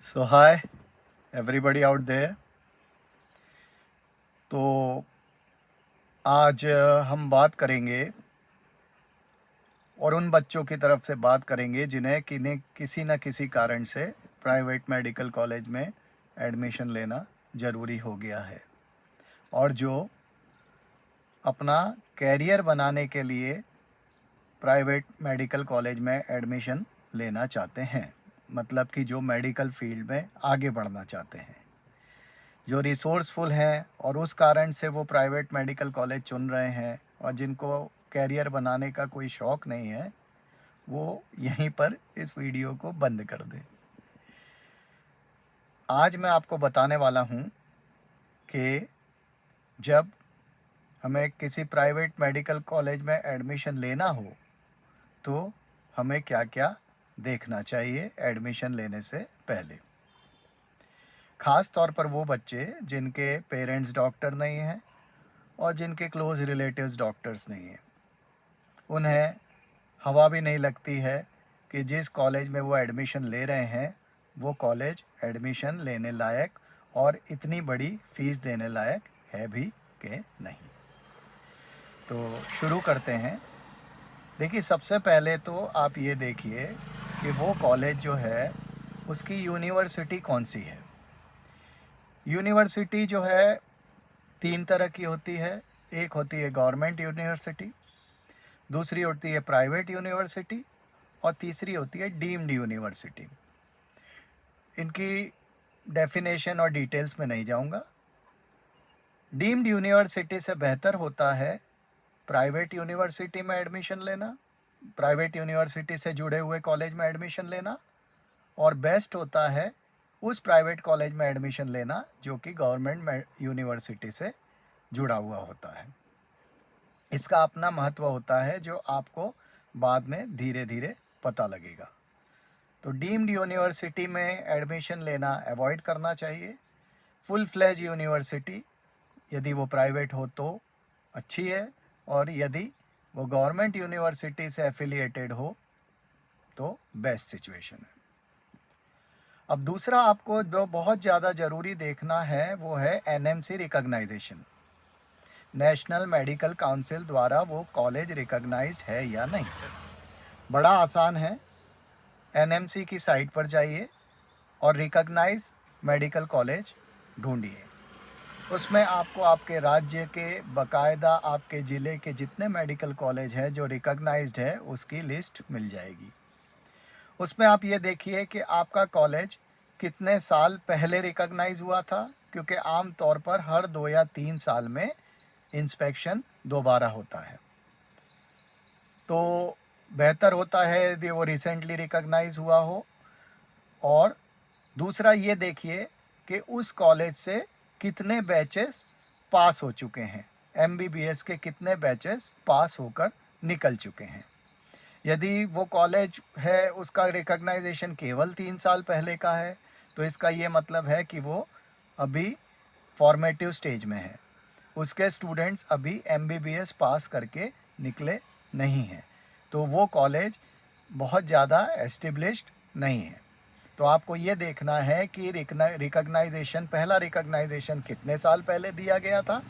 So hi everybody out there. तो आज हम बात करेंगे और उन बच्चों की तरफ से बात करेंगे जिन्हें किसी न किसी कारण से प्राइवेट मेडिकल कॉलेज में एडमिशन लेना ज़रूरी हो गया है और जो अपना कैरियर बनाने के लिए प्राइवेट मेडिकल कॉलेज में एडमिशन लेना चाहते हैं, मतलब कि जो मेडिकल फील्ड में आगे बढ़ना चाहते हैं, जो रिसोर्सफुल हैं और उस कारण से वो प्राइवेट मेडिकल कॉलेज चुन रहे हैं और जिनको कैरियर बनाने का कोई शौक़ नहीं है, वो यहीं पर इस वीडियो को बंद कर दें। आज मैं आपको बताने वाला हूँ कि जब हमें किसी प्राइवेट मेडिकल कॉलेज में एडमिशन लेना हो तो हमें क्या क्या देखना चाहिए एडमिशन लेने से पहले। ख़ास तौर पर वो बच्चे जिनके पेरेंट्स डॉक्टर नहीं हैं और जिनके क्लोज़ रिलेटिव्स डॉक्टर्स नहीं हैं, उन्हें हवा भी नहीं लगती है कि जिस कॉलेज में वो एडमिशन ले रहे हैं वो कॉलेज एडमिशन लेने लायक और इतनी बड़ी फ़ीस देने लायक है भी कि नहीं। तो शुरू करते हैं। देखिए, सबसे पहले तो आप ये देखिए कि वो कॉलेज जो है उसकी यूनिवर्सिटी कौन सी है। यूनिवर्सिटी जो है 3 तरह की होती है। एक होती है गवर्नमेंट यूनिवर्सिटी, दूसरी होती है प्राइवेट यूनिवर्सिटी और तीसरी होती है डीम्ड यूनिवर्सिटी। इनकी डेफिनेशन और डिटेल्स में नहीं जाऊंगा। डीम्ड यूनिवर्सिटी से बेहतर होता है प्राइवेट यूनिवर्सिटी में एडमिशन लेना, प्राइवेट यूनिवर्सिटी से जुड़े हुए कॉलेज में एडमिशन लेना, और बेस्ट होता है उस प्राइवेट कॉलेज में एडमिशन लेना जो कि गवर्नमेंट यूनिवर्सिटी से जुड़ा हुआ होता है। इसका अपना महत्व होता है जो आपको बाद में धीरे धीरे पता लगेगा। तो डीम्ड यूनिवर्सिटी में एडमिशन लेना अवॉइड करना चाहिए। फुल फ्लेज यूनिवर्सिटी यदि वो प्राइवेट हो तो अच्छी है, और यदि वो गवर्नमेंट यूनिवर्सिटी से एफिलिएटेड हो तो बेस्ट सिचुएशन है। अब दूसरा आपको जो बहुत ज़्यादा ज़रूरी देखना है वो है NMC recognition. National Medical Council द्वारा वो कॉलेज रिकॉग्नाइज्ड है या नहीं। बड़ा आसान है, एनएमसी की साइट पर जाइए और रिकॉग्नाइज मेडिकल कॉलेज ढूंढिए। उसमें आपको आपके राज्य के बाकायदा आपके ज़िले के जितने मेडिकल कॉलेज हैं जो रिकॉग्नाइज्ड है उसकी लिस्ट मिल जाएगी। उसमें आप ये देखिए कि आपका कॉलेज कितने साल पहले रिकॉग्नाइज हुआ था, क्योंकि आम तौर पर हर 2 या 3 साल में इंस्पेक्शन दोबारा होता है। तो बेहतर होता है यदि वो रिसेंटली रिकॉग्नाइज हुआ हो। और दूसरा ये देखिए कि उस कॉलेज से कितने बैचेस पास हो चुके हैं, एमबीबीएस के कितने बैचेस पास होकर निकल चुके हैं। यदि वो कॉलेज है उसका रिकॉग्नाइजेशन केवल 3 साल पहले का है तो इसका ये मतलब है कि वो अभी फॉर्मेटिव स्टेज में है, उसके स्टूडेंट्स अभी एमबीबीएस पास करके निकले नहीं हैं, तो वो कॉलेज बहुत ज़्यादा एस्टेब्लिश्ड नहीं है। तो आपको ये देखना है कि रिकॉग्नाइजेशन, पहला रिकॉग्नाइजेशन कितने साल पहले दिया गया था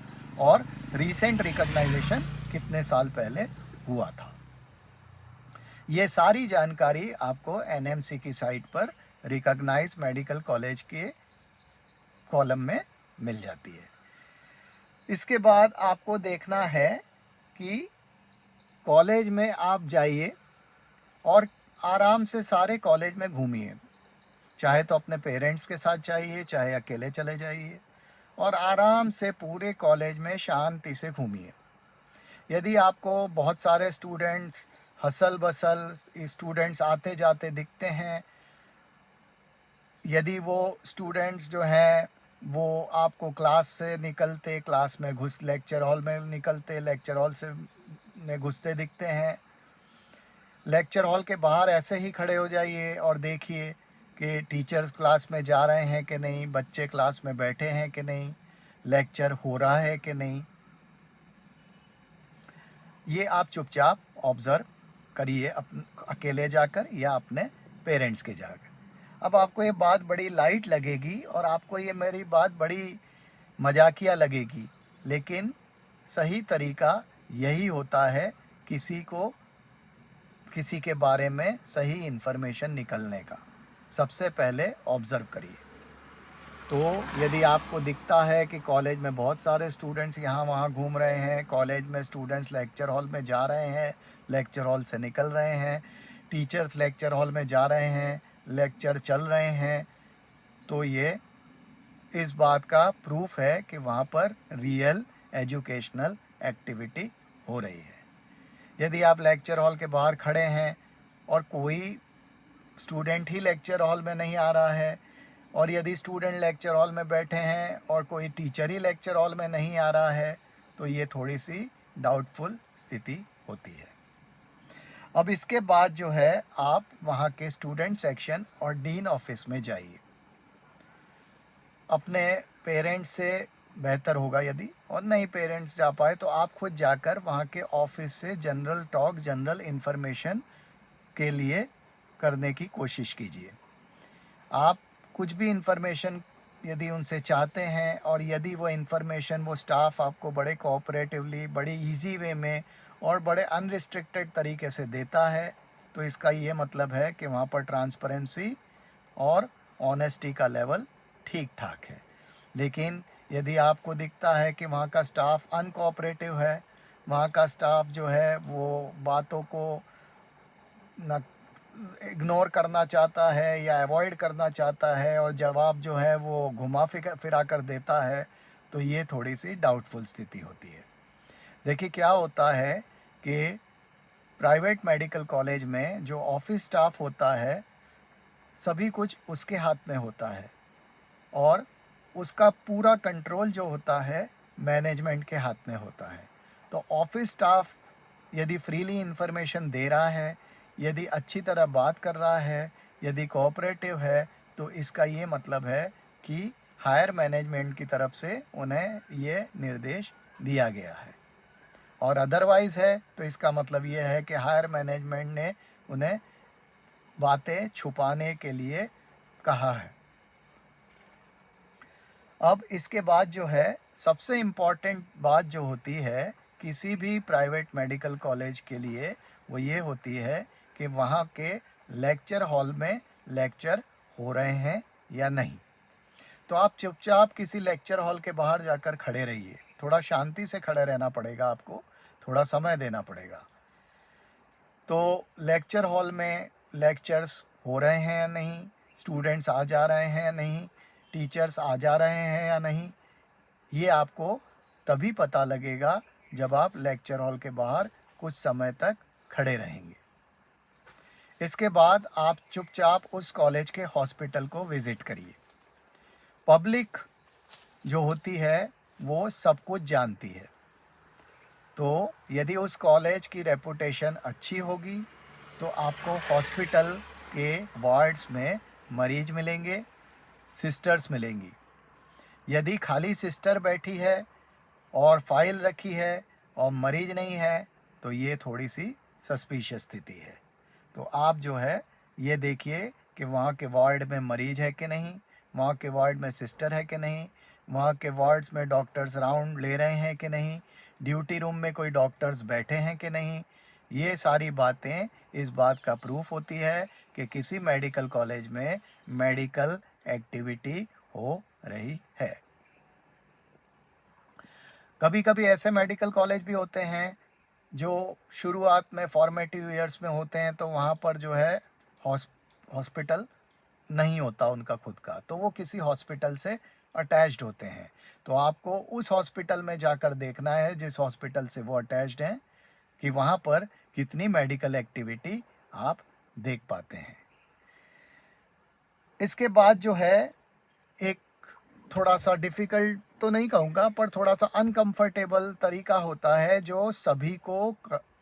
और रीसेंट रिकॉग्नाइजेशन कितने साल पहले हुआ था। ये सारी जानकारी आपको एनएमसी की साइट पर रिकॉग्नाइज मेडिकल कॉलेज के कॉलम में मिल जाती है। इसके बाद आपको देखना है कि कॉलेज में आप जाइए और आराम से सारे कॉलेज में घूमिए, चाहे तो अपने पेरेंट्स के साथ जाइए चाहे अकेले चले जाइए, और आराम से पूरे कॉलेज में शांति से घूमिए। यदि आपको बहुत सारे स्टूडेंट्स, हसल बसल स्टूडेंट्स आते जाते दिखते हैं, यदि वो स्टूडेंट्स जो हैं वो आपको क्लास से निकलते, क्लास में लेक्चर हॉल में निकलते, लेक्चर हॉल से में घुसते दिखते हैं, लेक्चर हॉल के बाहर ऐसे ही खड़े हो जाइए और देखिए कि टीचर्स क्लास में जा रहे हैं कि नहीं, बच्चे क्लास में बैठे हैं कि नहीं, लेक्चर हो रहा है कि नहीं। ये आप चुपचाप ऑब्ज़र्व करिए, अकेले जाकर या अपने पेरेंट्स के जाकर। अब आपको ये बात बड़ी लाइट लगेगी और आपको ये मेरी बात बड़ी मजाकिया लगेगी, लेकिन सही तरीका यही होता है किसी के बारे में सही इन्फॉर्मेशन निकलने का। सबसे पहले ऑब्ज़र्व करिए। तो यदि आपको दिखता है कि कॉलेज में बहुत सारे स्टूडेंट्स यहाँ वहाँ घूम रहे हैं, कॉलेज में स्टूडेंट्स लेक्चर हॉल में जा रहे हैं, लेक्चर हॉल से निकल रहे हैं, टीचर्स लेक्चर हॉल में जा रहे हैं, लेक्चर चल रहे हैं, तो ये इस बात का प्रूफ है कि वहाँ पर रियल एजुकेशनल एक्टिविटी हो रही है। यदि आप लेक्चर हॉल के बाहर खड़े हैं और कोई स्टूडेंट ही लेक्चर हॉल में नहीं आ रहा है, और यदि स्टूडेंट लेक्चर हॉल में बैठे हैं और कोई टीचर ही लेक्चर हॉल में नहीं आ रहा है, तो ये थोड़ी सी डाउटफुल स्थिति होती है। अब इसके बाद जो है आप वहाँ के स्टूडेंट सेक्शन और डीन ऑफिस में जाइए। अपने पेरेंट्स से बेहतर होगा यदि, और नहीं पेरेंट्स जा पाए तो आप खुद जाकर वहाँ के ऑफिस से जनरल टॉक, जनरल इन्फॉर्मेशन के लिए करने की कोशिश कीजिए। आप कुछ भी इन्फॉर्मेशन यदि उनसे चाहते हैं और यदि वो इन्फॉर्मेशन वो स्टाफ आपको बड़े कोऑपरेटिवली, बड़ी इजी वे में और बड़े अनरिस्ट्रिक्टेड तरीके से देता है, तो इसका ये मतलब है कि वहाँ पर ट्रांसपेरेंसी और ऑनेस्टी का लेवल ठीक ठाक है। लेकिन यदि आपको दिखता है कि वहाँ का स्टाफ अनकोऑपरेटिव है, वहाँ का स्टाफ जो है वो बातों को न इग्नोर करना चाहता है या अवॉइड करना चाहता है और जवाब जो है वो घुमा फिरा कर देता है, तो ये थोड़ी सी डाउटफुल स्थिति होती है। देखिए क्या होता है कि प्राइवेट मेडिकल कॉलेज में जो ऑफिस स्टाफ होता है, सभी कुछ उसके हाथ में होता है और उसका पूरा कंट्रोल जो होता है मैनेजमेंट के हाथ में होता है। तो ऑफिस स्टाफ यदि फ्रीली इन्फॉर्मेशन दे रहा है, यदि अच्छी तरह बात कर रहा है, यदि कोऑपरेटिव है, तो इसका ये मतलब है कि हायर मैनेजमेंट की तरफ से उन्हें ये निर्देश दिया गया है, और अदरवाइज़ है तो इसका मतलब ये है कि हायर मैनेजमेंट ने उन्हें बातें छुपाने के लिए कहा है। अब इसके बाद जो है सबसे इम्पॉर्टेंट बात जो होती है किसी भी प्राइवेट मेडिकल कॉलेज के लिए, वो ये होती है कि वहाँ के लेक्चर हॉल में लेक्चर हो रहे हैं या नहीं। तो आप चुपचाप किसी लेक्चर हॉल के बाहर जाकर खड़े रहिए। थोड़ा शांति से खड़े रहना पड़ेगा आपको, थोड़ा समय देना पड़ेगा। तो लेक्चर हॉल में लेक्चर्स हो रहे हैं या नहीं, स्टूडेंट्स आ जा रहे हैं या नहीं, टीचर्स आ जा रहे हैं या नहीं, ये आपको तभी पता लगेगा जब आप लेक्चर हॉल के बाहर कुछ समय तक खड़े रहेंगे। इसके बाद आप चुपचाप उस कॉलेज के हॉस्पिटल को विज़िट करिए। पब्लिक जो होती है वो सब कुछ जानती है, तो यदि उस कॉलेज की रेपुटेशन अच्छी होगी तो आपको हॉस्पिटल के वार्ड्स में मरीज मिलेंगे, सिस्टर्स मिलेंगी। यदि खाली सिस्टर बैठी है और फाइल रखी है और मरीज नहीं है, तो ये थोड़ी सी सस्पिशियस स्थिति है। तो आप जो है ये देखिए कि वहाँ के वार्ड में मरीज है कि नहीं, वहाँ के वार्ड में सिस्टर है कि नहीं, वहाँ के वार्ड्स में डॉक्टर्स राउंड ले रहे हैं कि नहीं, ड्यूटी रूम में कोई डॉक्टर्स बैठे हैं कि नहीं। ये सारी बातें इस बात का प्रूफ होती है कि किसी मेडिकल कॉलेज में मेडिकल एक्टिविटी हो रही है। कभी कभी ऐसे मेडिकल कॉलेज भी होते हैं जो शुरुआत में फॉर्मेटिव ईयर्स में होते हैं, तो वहाँ पर जो है हॉस्पिटल नहीं होता उनका खुद का, तो वो किसी हॉस्पिटल से अटैच्ड होते हैं। तो आपको उस हॉस्पिटल में जाकर देखना है जिस हॉस्पिटल से वो अटैच्ड हैं, कि वहाँ पर कितनी मेडिकल एक्टिविटी आप देख पाते हैं। इसके बाद जो है एक थोड़ा सा डिफ़िकल्ट तो नहीं कहूँगा, पर थोड़ा सा अनकंफर्टेबल तरीका होता है जो सभी को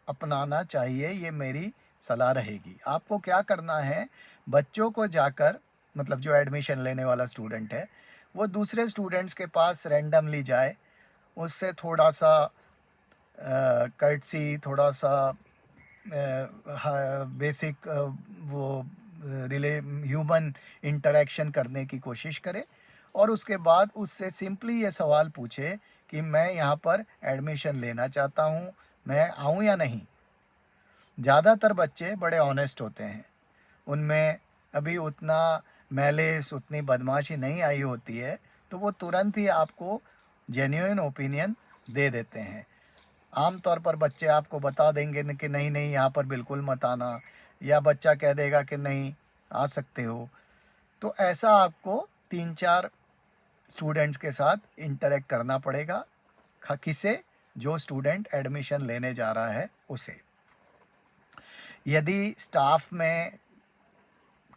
अपनाना चाहिए, ये मेरी सलाह रहेगी। आपको क्या करना है, बच्चों को जाकर, मतलब जो एडमिशन लेने वाला स्टूडेंट है वो दूसरे स्टूडेंट्स के पास रैंडमली जाए, उससे थोड़ा सा कर्टसी, थोड़ा सा बेसिक वो ह्यूमन इंटरेक्शन करने की कोशिश करे, और उसके बाद उससे सिंपली ये सवाल पूछे कि मैं यहाँ पर एडमिशन लेना चाहता हूँ, मैं आऊँ या नहीं। ज़्यादातर बच्चे बड़े ऑनेस्ट होते हैं, उनमें अभी उतना मैलिस, उतनी बदमाशी नहीं आई होती है, तो वो तुरंत ही आपको जेन्युइन ओपिनियन दे देते हैं। आम तौर पर बच्चे आपको बता देंगे कि नहीं नहीं यहाँ पर बिल्कुल मत आना, या बच्चा कह देगा कि नहीं आ सकते हो। तो ऐसा आपको 3-4 स्टूडेंट्स के साथ इंटरेक्ट करना पड़ेगा। किसे? जो स्टूडेंट एडमिशन लेने जा रहा है उसे। यदि स्टाफ में,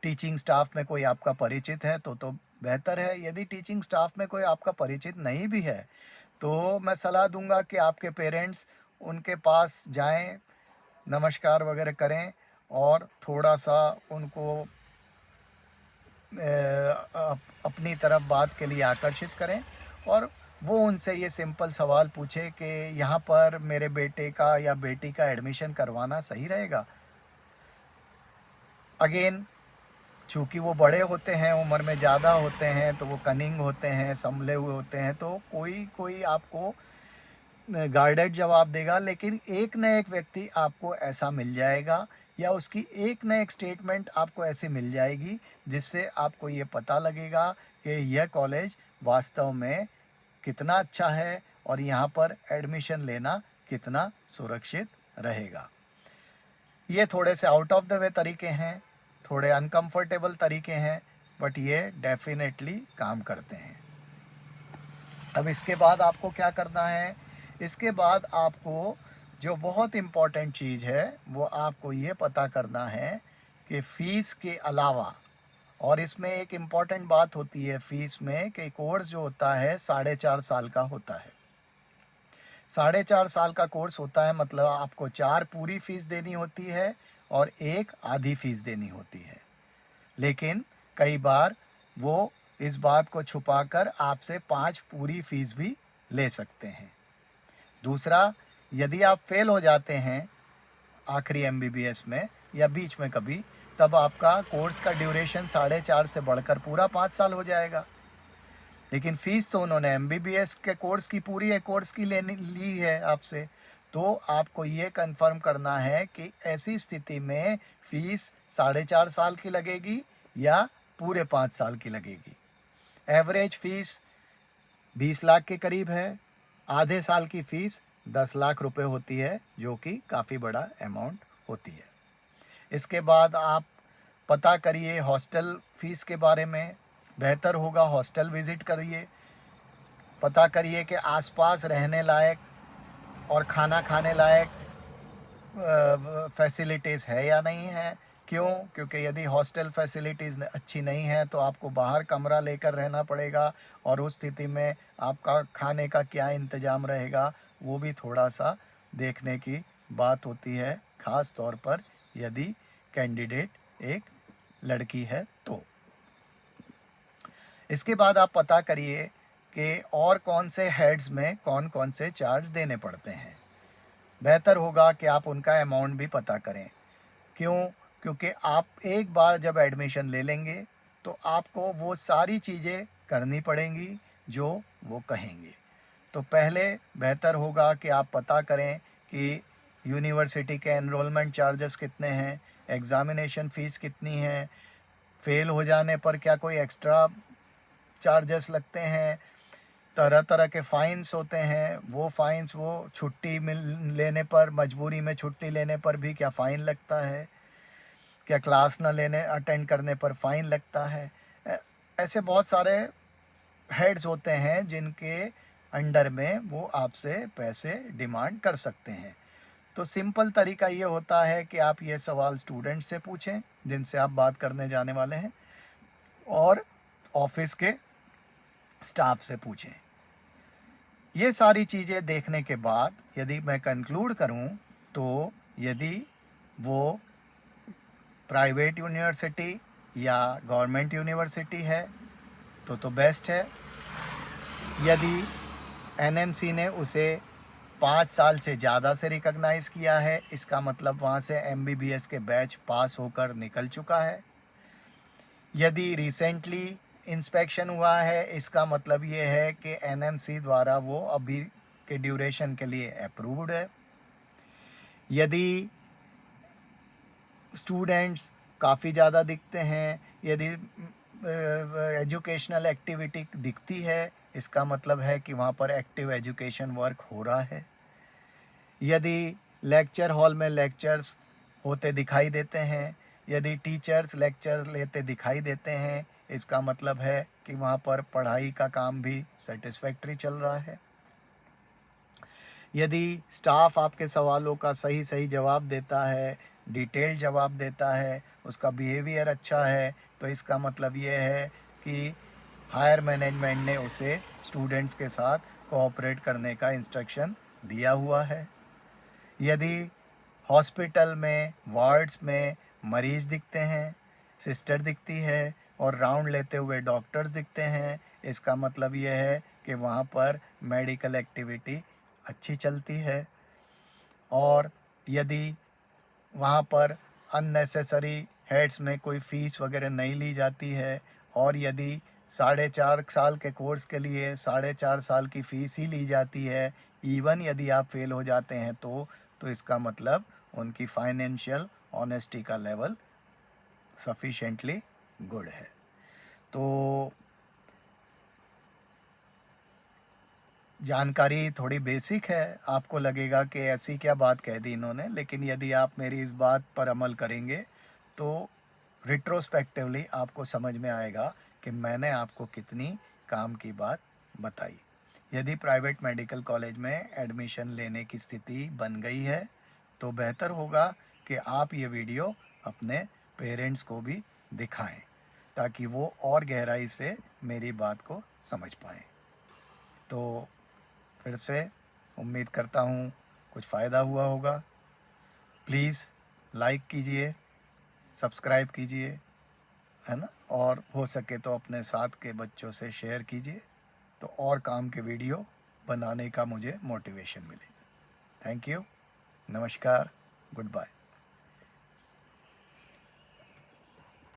टीचिंग स्टाफ में कोई आपका परिचित है तो बेहतर है। यदि टीचिंग स्टाफ में कोई आपका परिचित नहीं भी है तो मैं सलाह दूंगा कि आपके पेरेंट्स उनके पास जाएं, नमस्कार वगैरह करें और थोड़ा सा उनको अपनी तरफ बात के लिए आकर्षित करें, और वो उनसे ये सिंपल सवाल पूछे कि यहाँ पर मेरे बेटे का या बेटी का एडमिशन करवाना सही रहेगा। अगेन, चूँकि वो बड़े होते हैं, उम्र में ज़्यादा होते हैं, तो वो कनिंग होते हैं, संभले हुए होते हैं, तो कोई कोई आपको गाइडेड जवाब देगा, लेकिन एक न एक व्यक्ति आपको ऐसा मिल जाएगा, या उसकी एक न एक स्टेटमेंट आपको ऐसी मिल जाएगी जिससे आपको ये पता लगेगा कि यह कॉलेज वास्तव में कितना अच्छा है और यहाँ पर एडमिशन लेना कितना सुरक्षित रहेगा। ये थोड़े से आउट ऑफ द वे तरीके हैं, थोड़े अनकंफर्टेबल तरीके हैं, बट ये डेफिनेटली काम करते हैं। अब इसके बाद आपको क्या करना है? इसके बाद आपको जो बहुत इम्पॉर्टेंट चीज़ है वो आपको ये पता करना है कि फ़ीस के अलावा, और इसमें एक इम्पॉर्टेंट बात होती है फ़ीस में, कि कोर्स जो होता है 4.5 साल का होता है। 4.5 साल का कोर्स होता है, मतलब आपको 4 पूरी फ़ीस देनी होती है और 1 आधी फ़ीस देनी होती है। लेकिन कई बार वो इस बात को छुपाकर आपसे 5 पूरी फ़ीस भी ले सकते हैं। दूसरा, यदि आप फेल हो जाते हैं आखिरी एमबीबीएस में या बीच में कभी, तब आपका कोर्स का ड्यूरेशन 4.5 से बढ़कर पूरा 5 साल हो जाएगा। लेकिन फ़ीस तो उन्होंने एमबीबीएस के कोर्स की, पूरी एक कोर्स की ली है आपसे। तो आपको ये कंफर्म करना है कि ऐसी स्थिति में फ़ीस 4.5 साल की लगेगी या पूरे 5 साल की लगेगी। एवरेज फ़ीस 20 लाख के करीब है। आधे साल की फ़ीस 10 लाख रुपए होती है, जो कि काफ़ी बड़ा अमाउंट होती है। इसके बाद आप पता करिए हॉस्टल फ़ीस के बारे में। बेहतर होगा हॉस्टल विज़िट करिए, पता करिए कि आसपास रहने लायक और खाना खाने लायक फैसिलिटीज़ है या नहीं है। क्यों? क्योंकि यदि हॉस्टल फैसिलिटीज़ अच्छी नहीं है तो आपको बाहर कमरा लेकर रहना पड़ेगा, और उस स्थिति में आपका खाने का क्या इंतज़ाम रहेगा वो भी थोड़ा सा देखने की बात होती है, ख़ास तौर पर यदि कैंडिडेट एक लड़की है तो। इसके बाद आप पता करिए कि और कौन से हेड्स में कौन कौन से चार्ज देने पड़ते हैं। बेहतर होगा कि आप उनका अमाउंट भी पता करें। क्यों? क्योंकि आप एक बार जब एडमिशन ले लेंगे तो आपको वो सारी चीज़ें करनी पड़ेंगी जो वो कहेंगे। तो पहले बेहतर होगा कि आप पता करें कि यूनिवर्सिटी के एनरोलमेंट चार्जेस कितने हैं, एग्ज़ामिनेशन फ़ीस कितनी है, फ़ेल हो जाने पर क्या कोई एक्स्ट्रा चार्जेस लगते हैं, तरह तरह के फ़ाइन्स होते हैं, वो फ़ाइन्स, वो छुट्टी लेने पर, मजबूरी में छुट्टी लेने पर भी क्या फ़ाइन लगता है, क्या क्लास न लेने अटेंड करने पर फ़ाइन लगता है। ऐसे बहुत सारे हेड्स होते हैं जिनके अंडर में वो आपसे पैसे डिमांड कर सकते हैं। तो सिंपल तरीका ये होता है कि आप ये सवाल स्टूडेंट से पूछें जिनसे आप बात करने जाने वाले हैं, और ऑफिस के स्टाफ से पूछें। ये सारी चीज़ें देखने के बाद यदि मैं कंक्लूड करूं तो यदि वो प्राइवेट यूनिवर्सिटी या गवर्नमेंट यूनिवर्सिटी है तो बेस्ट है। यदि एनएमसी ने उसे 5 साल से ज़्यादा से रिकॉग्नाइज़ किया है, इसका मतलब वहाँ से एमबीबीएस के बैच पास होकर निकल चुका है। यदि रिसेंटली इंस्पेक्शन हुआ है, इसका मतलब ये है कि एनएमसी द्वारा वो अभी के ड्यूरेशन के लिए अप्रूव्ड है। यदि स्टूडेंट्स काफ़ी ज़्यादा दिखते हैं, यदि एजुकेशनल एक्टिविटी दिखती है, इसका मतलब है कि वहाँ पर एक्टिव एजुकेशन वर्क हो रहा है। यदि लेक्चर हॉल में लेक्चर्स होते दिखाई देते हैं, यदि टीचर्स लेक्चर लेते दिखाई देते हैं, इसका मतलब है कि वहाँ पर पढ़ाई का काम भी सेटिस्फैक्ट्री चल रहा है। यदि स्टाफ आपके सवालों का सही सही जवाब देता है, डिटेल्ड जवाब देता है, उसका बिहेवियर अच्छा है, तो इसका मतलब ये है कि हायर मैनेजमेंट ने उसे स्टूडेंट्स के साथ कोऑपरेट करने का इंस्ट्रक्शन दिया हुआ है। यदि हॉस्पिटल में वार्ड्स में मरीज़ दिखते हैं, सिस्टर दिखती है और राउंड लेते हुए डॉक्टर्स दिखते हैं, इसका मतलब ये है कि वहाँ पर मेडिकल एक्टिविटी अच्छी चलती है। और यदि वहाँ पर अननेसेसरी हेड्स में कोई फ़ीस वगैरह नहीं ली जाती है, और यदि 4.5 साल के कोर्स के लिए 4.5 साल की फ़ीस ही ली जाती है, इवन यदि आप फेल हो जाते हैं तो इसका मतलब उनकी फाइनेंशियल ऑनेस्टी का लेवल सफिशेंटली गुड है। तो जानकारी थोड़ी बेसिक है, आपको लगेगा कि ऐसी क्या बात कह दी इन्होंने, लेकिन यदि आप मेरी इस बात पर अमल करेंगे तो रिट्रोस्पेक्टिवली आपको समझ में आएगा कि मैंने आपको कितनी काम की बात बताई। यदि प्राइवेट मेडिकल कॉलेज में एडमिशन लेने की स्थिति बन गई है तो बेहतर होगा कि आप ये वीडियो अपने पेरेंट्स को भी दिखाएं, ताकि वो और गहराई से मेरी बात को समझ पाएं। तो फिर से उम्मीद करता हूँ कुछ फ़ायदा हुआ होगा। प्लीज़ लाइक कीजिए, सब्सक्राइब कीजिए, है ना? और हो सके तो अपने साथ के बच्चों से शेयर कीजिए, तो और काम के वीडियो बनाने का मुझे मोटिवेशन मिलेगा। थैंक यू, नमस्कार, गुड बाय।